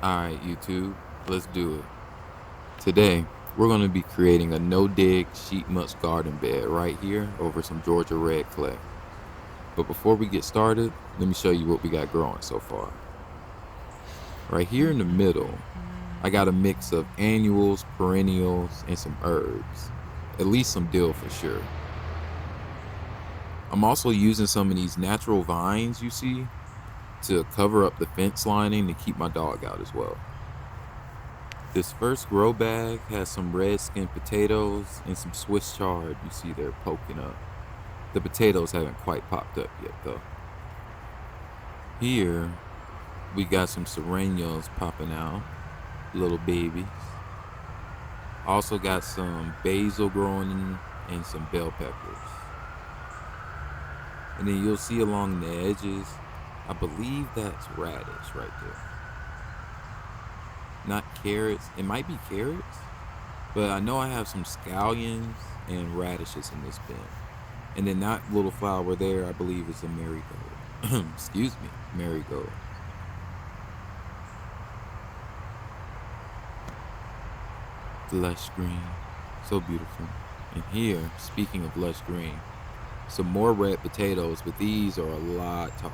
Alright, YouTube, let's do it. Today, we're going to be creating a no-dig sheet mulch garden bed right here over some Georgia red clay. But before we get started, let me show you what we got growing so far. Right here in the middle, I got a mix of annuals, perennials, and some herbs. At least some dill for sure. I'm also using some of these natural vines you see to cover up the fence lining to keep my dog out as well. This first grow bag has some red skin potatoes and some Swiss chard you see there poking up. The potatoes haven't quite popped up yet though. Here we got some serranos popping out, little babies. Also got some basil growing and some bell peppers. And then you'll see along the edges, I believe that's radish right there. Not carrots, it might be carrots, but I know I have some scallions and radishes in this bin. And then that little flower there, I believe is a marigold. Excuse me, marigold. Lush green, so beautiful. And here, speaking of lush green, some more red potatoes, but these are a lot taller.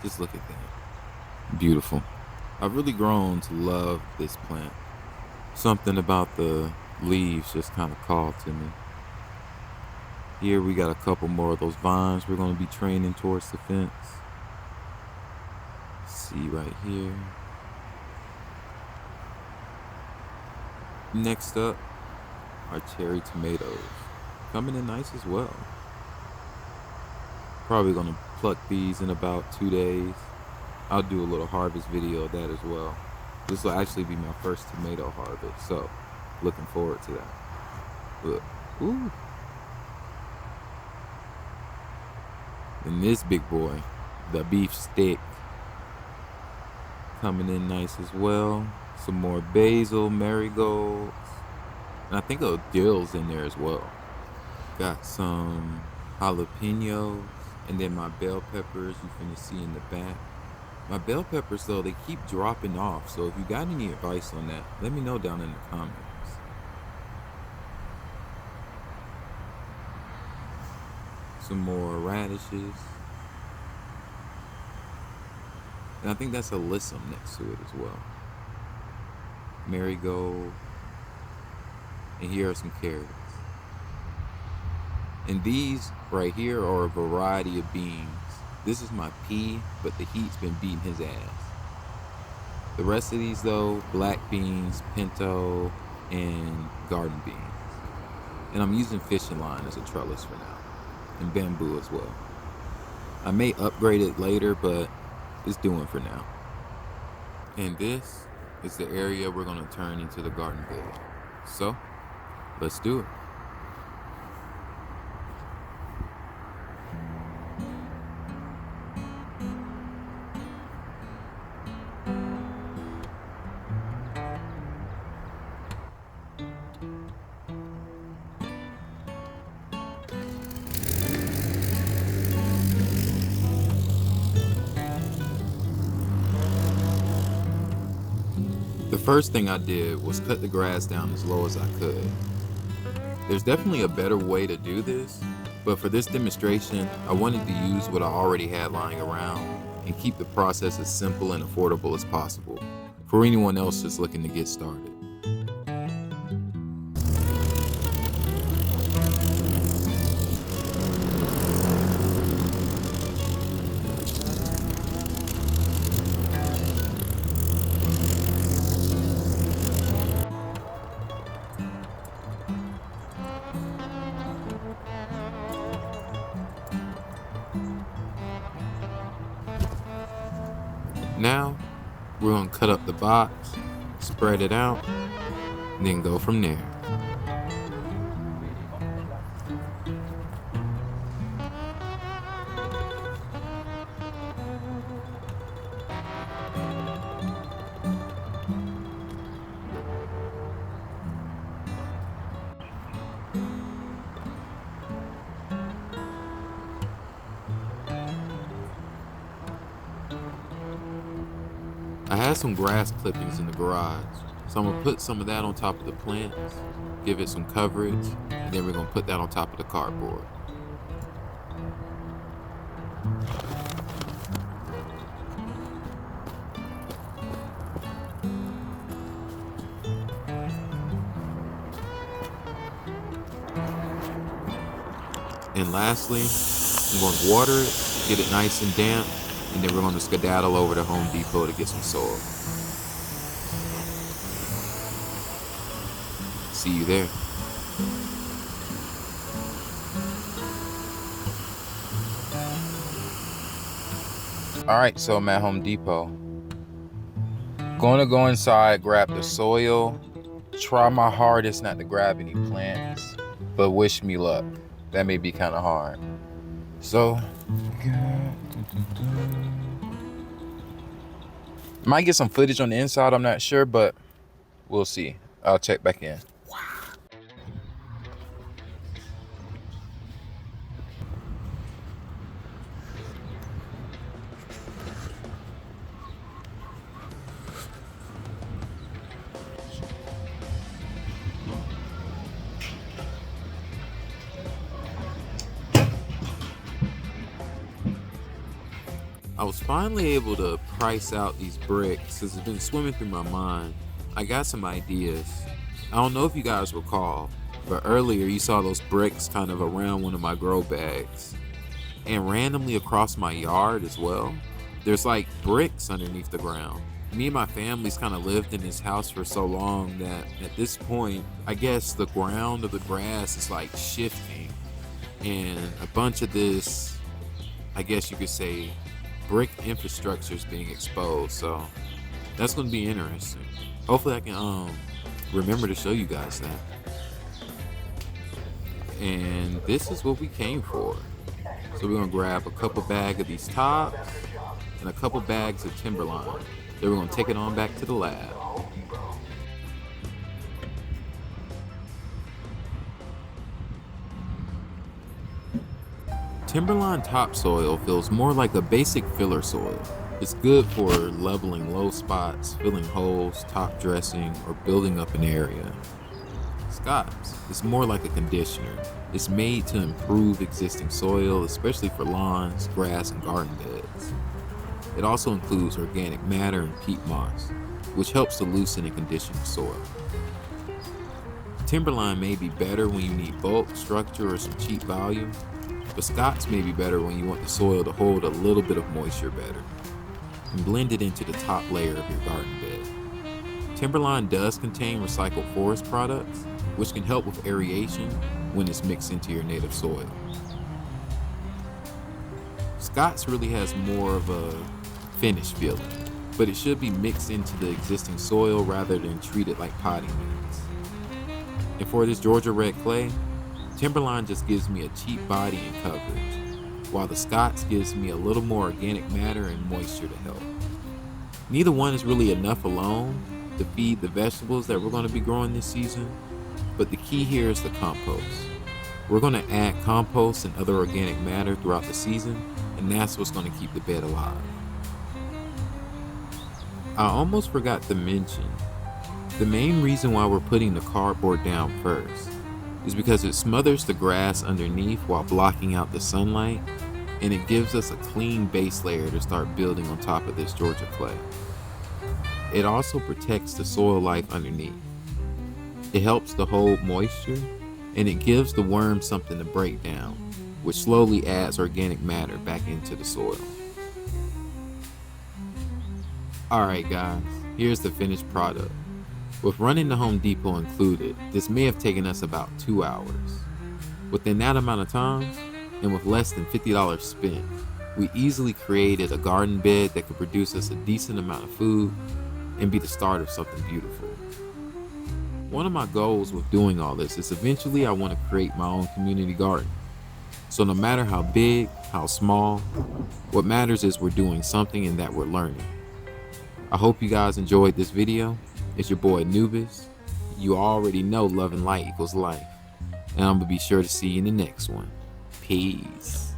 Just look at that. Beautiful. I've really grown to love this plant. Something about the leaves just kind of called to me. Here we got a couple more of those vines we're going to be training towards the fence. See right here. Next up are cherry tomatoes. Coming in nice as well. Probably going to pluck these in about 2 days. I'll do a little harvest video of that as well. This will actually be my first tomato harvest, so looking forward to that. Look, ooh. And this big boy, the beef stick, coming in nice as well. Some more basil, marigolds, and I think a dill's in there as well. Got some jalapenos, and then my bell peppers you finna see in the back. My bell peppers though, they keep dropping off, so if you got any advice on that, let me know down in the comments. Some more radishes. And I think that's alyssum next to it as well. Marigold. And here are some carrots. And these right here are a variety of beans. This is my pea, but the heat's been beating his ass. The rest of these though, black beans, pinto, and garden beans. And I'm using fishing line as a trellis for now. And bamboo as well. I may upgrade it later, but it's doing for now. And this is the area we're gonna turn into the garden bed. So, let's do it. The first thing I did was cut the grass down as low as I could. There's definitely a better way to do this, but for this demonstration, I wanted to use what I already had lying around and keep the process as simple and affordable as possible for anyone else just looking to get started. Now, we're gonna cut up the box, spread it out, and then go from there. I had some grass clippings in the garage, so I'm gonna put some of that on top of the plants, give it some coverage, and then we're gonna put that on top of the cardboard. And lastly, I'm going to water it, get it nice and damp, and then we're going to skedaddle over to Home Depot to get some soil. See you there. All right, so I'm at Home Depot. Gonna go inside, grab the soil, try my hardest not to grab any plants, but wish me luck. That may be kind of hard. So, might get some footage on the inside, I'm not sure, but we'll see. I'll check back in. I was finally able to price out these bricks as it's been swimming through my mind. I got some ideas. I don't know if you guys recall, but earlier you saw those bricks kind of around one of my grow bags. And randomly across my yard as well, there's like bricks underneath the ground. Me and my family's kind of lived in this house for so long that at this point, I guess the ground of the grass is like shifting. And a bunch of this, I guess you could say, brick infrastructure is being exposed, so that's going to be interesting. Hopefully I can remember to show you guys that. And this is what we came for. So we're going to grab a couple bags of these tops and a couple bags of timberline. Then we're going to take it on back to the lab. Timberline topsoil feels more like a basic filler soil. It's good for leveling low spots, filling holes, top dressing, or building up an area. Scott's is more like a conditioner. It's made to improve existing soil, especially for lawns, grass, and garden beds. It also includes organic matter and peat moss, which helps to loosen and condition the soil. Timberline may be better when you need bulk, structure, or some cheap volume, but Scott's may be better when you want the soil to hold a little bit of moisture better and blend it into the top layer of your garden bed. Timberline does contain recycled forest products, which can help with aeration when it's mixed into your native soil. Scott's really has more of a finished feeling, but it should be mixed into the existing soil rather than treated like potting mix. And for this Georgia red clay, Timberline just gives me a cheap body and coverage, while the Scott's gives me a little more organic matter and moisture to help. Neither one is really enough alone to feed the vegetables that we're going to be growing this season, but the key here is the compost. We're going to add compost and other organic matter throughout the season, and that's what's going to keep the bed alive. I almost forgot to mention, the main reason why we're putting the cardboard down first is because it smothers the grass underneath while blocking out the sunlight, and it gives us a clean base layer to start building on top of this Georgia clay. It also protects the soil life underneath. It helps to hold moisture, and it gives the worms something to break down, which slowly adds organic matter back into the soil. Alright guys, here's the finished product. With running to Home Depot included, this may have taken us about 2 hours. Within that amount of time, and with less than $50 spent, we easily created a garden bed that could produce us a decent amount of food and be the start of something beautiful. One of my goals with doing all this is eventually I want to create my own community garden. So no matter how big, how small, what matters is we're doing something and that we're learning. I hope you guys enjoyed this video. It's your boy Anubis. You already know love and light equals life. And I'm going to be sure to see you in the next one. Peace.